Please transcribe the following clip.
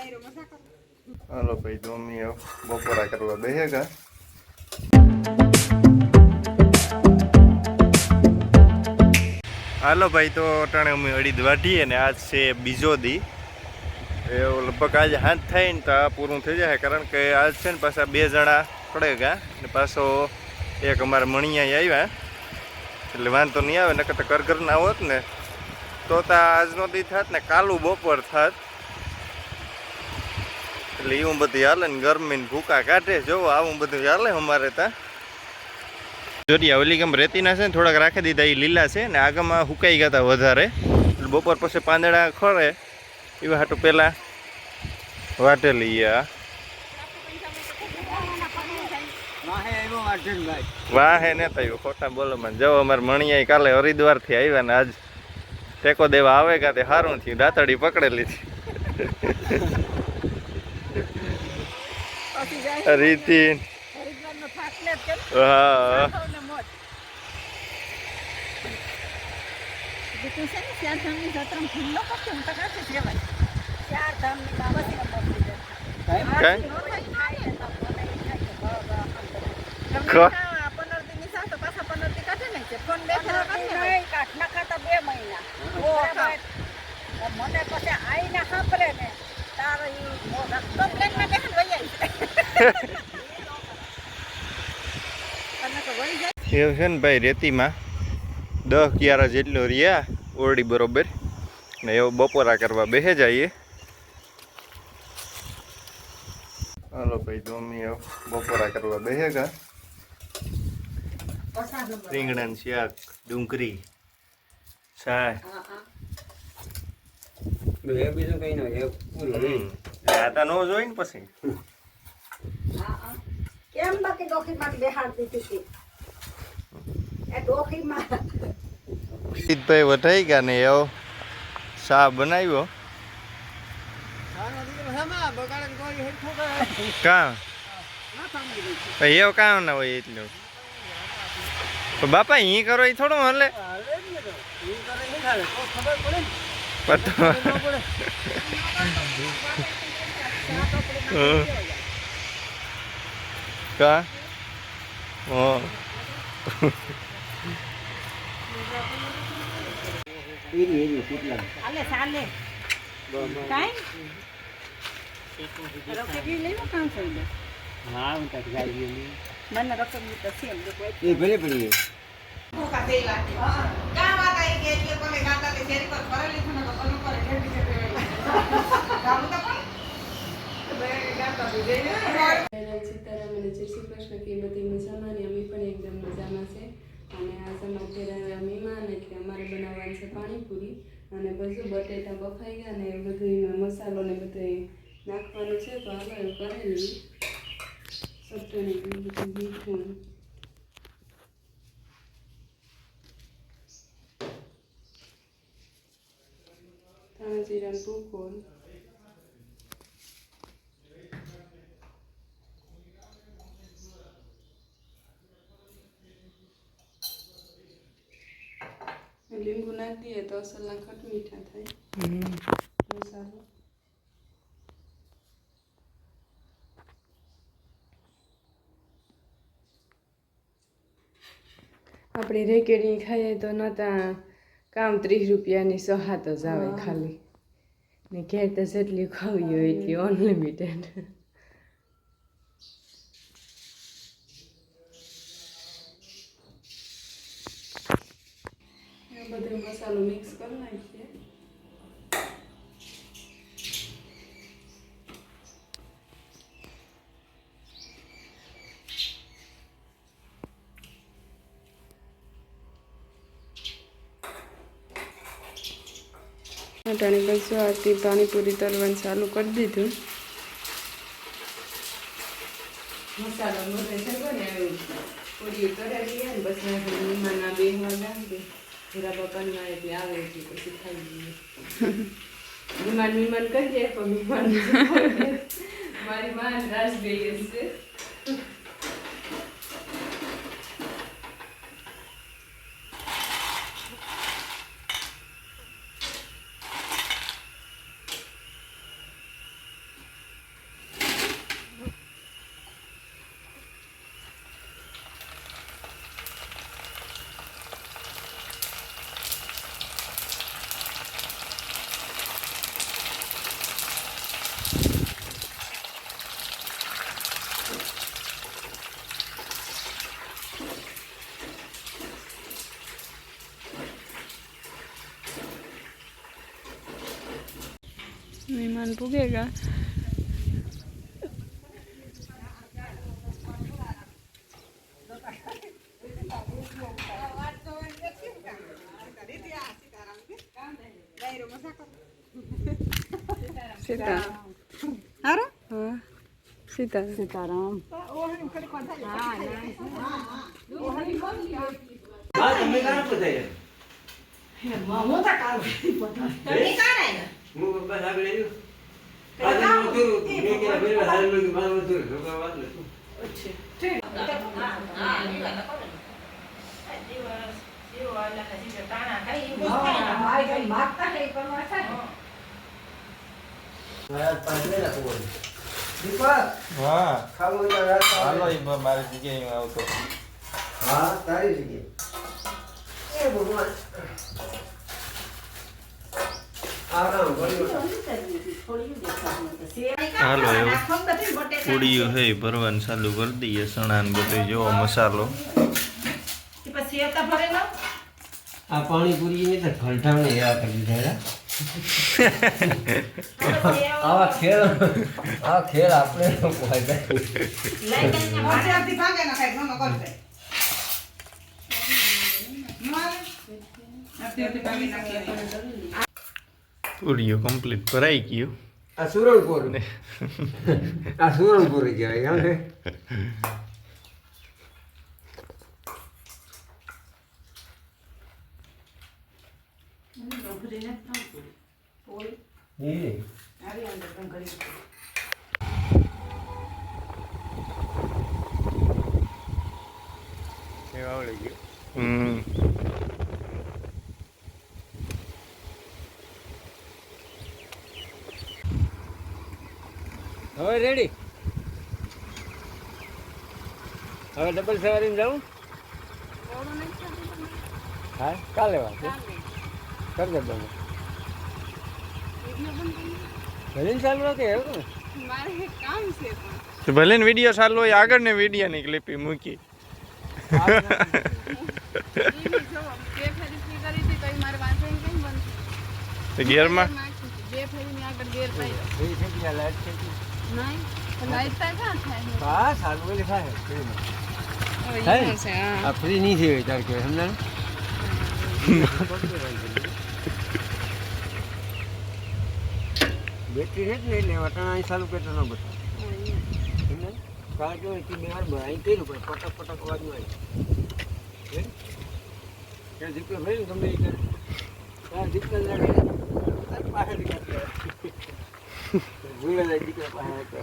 હાલો ભાઈ તો અમે બપોરા કરવા બેહેગા હાલો ભાઈ તો અટાણે અમે અડીદ વાઢીએ ને આજ છે બીજો દી એવું લગભગ આજે હાથ થાય ને તો આ પૂરું થઈ જાય કારણ કે આજ છે ને પાછા 2 જણા પડે ગયા ને પાછો એક અમારા મણિયા આવ્યા એટલે વાંધો નહીં આવે નકર તો કરગર ના હોત ને તો આજનો દી થાત ને કાલું બપોર થાત એટલે એવું બધું હાલે ને ગરમી ને ભૂકા કાઢે જોવો આવું બધું હાલે અમારે ત્યાં જોરિયા ઓલી ગમ રેતીના છે ને થોડાક રાખી દીધા એ લીલા છે ને આગળમાં હુકાઈ ગયા હતા વધારે એટલે બપોર પછી પાંદડા ખોરે એવા હાટું પહેલાં વાટેલી વાહે ને થયું ખોટા બોલો મને જવો અમારે મણિયા કાલે હરિદ્વારથી આવ્યા ને આજ ટેકો દેવા આવે કા તે સારું થયું દાતડી પકડેલી હતી રીતિ હા એવું છે ને ભાઈ રેતીમાં 10-11 જેટલો રહ્યા ઓરડી બરોબર ને એવો બપોરા કરવા બેસે જઈએ હાલો ભાઈ તો અમે બપોરા કરવા બેસેગા રીંગણાનું શાક ડુંગળી છાશ બીજું કઈ આ તો નો જોઈ ને પછી કેમ બાકી ડોખીમાં બેહાડ દીધી હતી એ ડોખીમાં ભાઈ વટાઈ ગયા ને એવો શા બનાવ્યો કાં એવો કામ ના હોય એટલું તો બાપા અહીં કરો એ થોડું હલે કા ભલે પડી સીતારામ અને જય શ્રી કૃષ્ણ કે બધી મજામાં ને અમે પણ એકદમ મજામાં છે અને આ સમાચાર મહેમાન એટલે અમારે બનાવવાનું છે પાણીપુરી અને બધું બટેટા બફાઈ ગયા ને બધું મસાલો ને બધું નાખવાનું છે તો હાલો એવું કરેલી ચટણી બધું મીઠું ધાણા જીરાનો ભૂકો લીંબુ નાખી દઈએ તો અસલના ખટ મીઠા થાય મસાલો આપણે રેકેડી ખાઈએ તો નતા કામ 30 રૂપિયાની સહાત જ આવે ખાલી ને ઘેર તો જેટલી ખાવી હોય એટલી અનલિમિટેડ બધો મસાલો મિક્સ કરી નાખીએ અટાણી બસ આરતી પાણીપુરી તળવાનું ચાલુ કરી દીધું મસાલો બધે છે ને એવું પૂરી તળાવી ને બસ મહેમાનના બેહવા લાગે પૂરા પપ્પાના એટલે આવે એટલે પછી ખાઈ લઈએ મહેમાન કરીએ પણ મહેમાન મારી માં રાસ ગઈ છે विमान पुगेगा। सीताराम। हाँ सीताराम। सीताराम। હા તમે કાં પધાર્યા? હું તો કાલ તમે કાં આવ્યા? હું બસ આગળ આવ્યો. આજે નહોતું, મેં કીધું પેલા હાલ મેં કીધું મારું નહોતું, લોકો વાત નહોતું. રાત પાંચ વેલા પોળ. દીપક, હા ખાવું હોય તો રાત પાંચ હાલો વેલા. એ મારી જગ્યાએ હું આવતો. હા તારી જગ્યાએ. એ ભગવાન. આરામ કર્યો. હાલો એવું પૂડીઓ હે ભરવાનું ચાલુ કરી દઈએ. ચણા ને બધું જોવો મસાલો. આ પાણીપુરી ને તો ઘંટાને યાદ કરી દીધા. આવા ખેલ આપણે પૂડીઓ કમ્પ્લીટ ભરાઈ ગયું. આ સુરણપુર આ સુરણપુર કહેવાય હા આવડી ગયું. હવે રેડી. હવે ડબલ સવારીમાં જાઉં. હા કાલે વાત કરી દે તમે ભલે ચાલુ રાખે એવું ને. मारे काम से તો ભલે ને વિડીયો ચાલુ હોય આગળ ને વિડીયો ની ક્લિપ મૂકી. તો ગેરમાં હા સારું એટલે થાય આ ફ્રી નહીં થઈ તાર કે સમજાણ. બેટરી છે ને એટલે વટાણા અહીં ચાલુ કરતો ન બતાવે સમજાણ. કારણ કે અહીંથી બે વાર અહીં કર્યું પણ પટક પટક અવાજમાં આવી ત્યાં દીકરો ભાઈ ને ગમે એ કરે ત્યાં દીકરો લાગે પાસે દીકરા ભૂલે જાય દીકરા પાસે.